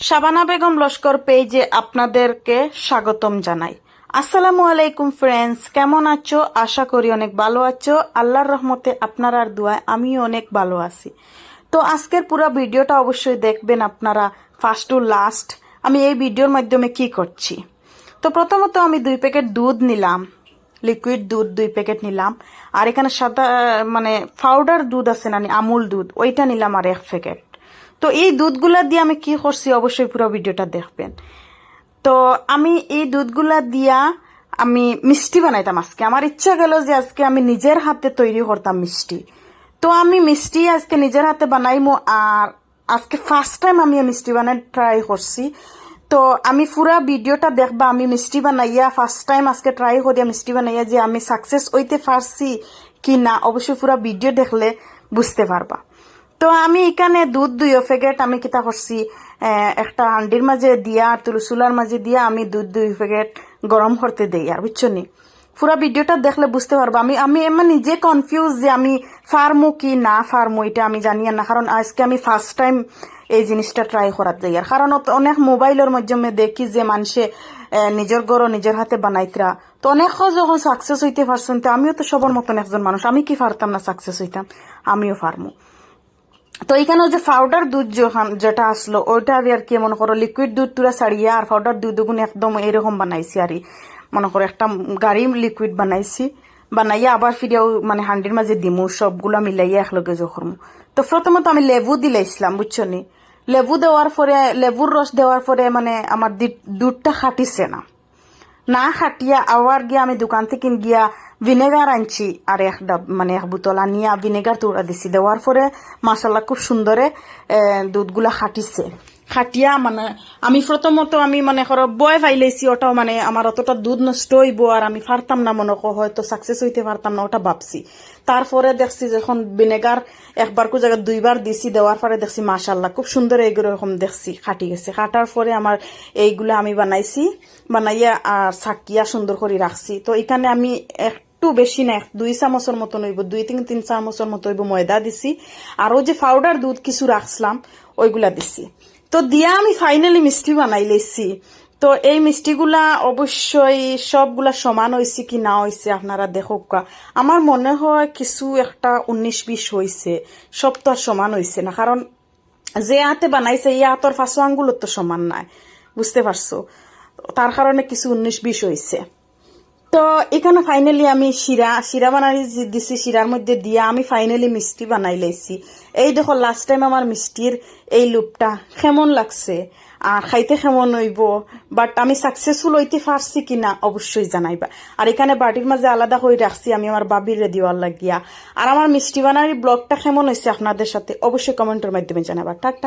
শাবানা বেগম লস্কর পেজে আপনাদেরকে স্বাগতম জানাই। আসসালামু আলাইকুম ফ্রেন্ডস, কেমন আছো? আশা করি অনেক ভালো আছো। আল্লাহর রহমতে আপনার দোয়ায় আমিও অনেক ভালো আছি। তো আজকের পুরো ভিডিওটা অবশ্যই দেখবেন আপনারা ফার্স্ট টু লাস্ট। আমি এই ভিডিওর মাধ্যমে কি করছি। তো প্রথমত আমি 2 প্যাকেট দুধ নিলাম, লিকুইড দুধ 2 প্যাকেট নিলাম। আর এখানে সাদা মানে পাউডার দুধ আছে না, আমুল দুধ, ওইটা নিলাম আর 1 প্যাকেট। তো এই দুধগুলা দিয়ে আমি কি করছি অবশ্যই পুরো ভিডিওটা দেখবেন। তো আমি এই দুধগুলা দিয়া আমি মিষ্টি বানাইতাম আজকে। আমার ইচ্ছা গেল যে আজকে আমি নিজের হাতে তৈরি করতাম মিষ্টি। তো আমি মিষ্টি আজকে নিজের হাতে বানাইমো। আর আজকে ফার্স্ট টাইম আমি মিষ্টি বানাই ট্রাই করছি। তো আমি পুরা ভিডিওটা দেখবা, আমি মিষ্টি বানাইয়া ফার্স্ট টাইম আজকে ট্রাই করিয়া মিষ্টি বানাইয়া যে আমি সাকসেস হইতে পারছি কি না, অবশ্যই পুরা ভিডিও দেখলে বুঝতে পারবা। তো আমি এখানে দুধ 2 প্যাকেট আমি কিতা করছি, একটা হান্ডির মাঝে দিয়া চুলার মাঝে দিয়া আমি দুধ 2 প্যাকেট গরম করতে দেই। আর বুঝছো নি, পুরা ভিডিওটা দেখলে বুঝতে পারবো। আমি নিজে কনফিউজ যে আমি ফার্মু কি না ফার্মু, এটা আমি জানি না। কারণ আজকে আমি ফার্স্ট টাইম এই জিনিসটা ট্রাই করার যাই। আর কারণ অনেক মোবাইলের মাধ্যমে দেখি যে মানুষে নিজের গড় নিজের হাতে বানাইতরা, তো অনেক যখন সাকসেস হইতে পারছেন। তো আমিও তো সবার মতন একজন মানুষ, আমি কি পারতাম না সাকসেস হইতাম? আমিও ফার্মু। তো এখানে যে পাউডার দুধ যেটা আসলো ওইটা আর কি মনে করো লিকুইড দুধ তুরা ছাড়িয়া আর পাউডার দুধ গুণ একদম এরকম বানাইছি। আর মনে করো একটা গাড়ি লিকুইড বানাইছি, বানাইয়া আবার ফিরিয়াও মানে হান্ডির মাঝে দিমু, সবগুলা মিলাইয়া একলগে জখরমু। তো প্রথমত আমি লেবু দিলাইছিলাম, বুঝছো নি। লেবু দেওয়ার পরে, লেবুর রস দেওয়ার পরে মানে আমার দুধটা খাটিছে না। না খাটিয়া আবার গিয়া আমি দোকান থেকে গিয়া ভিনেগার আনছি আর মানে 1 বোতল আনিয়া ভিনেগার তোড়া দিছি। দেওয়ার পরে মাসাল্লাহ খুব সুন্দরে দুধগুলা খাটিছে। খাটিয়া মানে আমি প্রথমত আমি মনে করো বয় পাইলেছি, ওটাও মানে আমার অতটা দুধ নষ্ট হইব আর আমি পারতাম না, মনে করো হয়তো সাকসেস হইতে পারতাম না, ওটা ভাবছি। তারপরে দেখছি যখন ভিনেগার একবার কো জায়গায় 2 বার দিছি, দেওয়ার পরে দেখছি মাশাল্লাহ খুব সুন্দর এইরকম দেখছি খাটি গেছে। খাটার পরে আমার এইগুলা আমি বানাইছি, বানাইয়া আর ছাকিয়া সুন্দর করে রাখছি। তো এখানে আমি একটু বেশি না 2 চামচের মতন হইব, 2-3 চামচের মতো হইব ময়দা দিছি। আর ওই যে পাউডার দুধ কিছু রাখছিলাম ওইগুলা দিছি। তো দিয়া আমি ফাইনালি মিষ্টি বানাই লেছি। তো এই মিষ্টিগুলা অবশ্যই সবগুলা সমান হয়েছে কি না হয়েছে আপনারা দেখোক। আমার মনে হয় কিছু একটা 19-20 হয়েছে, সব তো আর সমান হয়েছে না। কারণ যে হাতে বানাইছে এই হাতের 5 আঙ্গুল তো সমান নাই, বুঝতে পারছো। তার কারণে কিছু 19-20 হয়েছে। তো এখানে ফাইনালি আমি শিরা বানাই দিছি, শিরার মধ্যে দিয়া আমি ফাইনালি মিষ্টি বানাই লাইছি। এই দেখো লাস্ট টাইম আমার মিষ্টির এই লুপটা কেমন লাগছে আর খাইতে কেমন হইব, বাট আমি সাকসেসফুল হইতে পারছি কিনা অবশ্যই জানাইবা। আর এখানে বাটির মাঝে আলাদা হয়ে রাখছি আমি আমার বাবির দিওয়ার লাগিয়া। আর আমার মিষ্টি বানানোর ব্লগটা কেমন হয়েছে আপনাদের সাথে অবশ্যই কমেন্টের মাধ্যমে জানাবা। টাটা।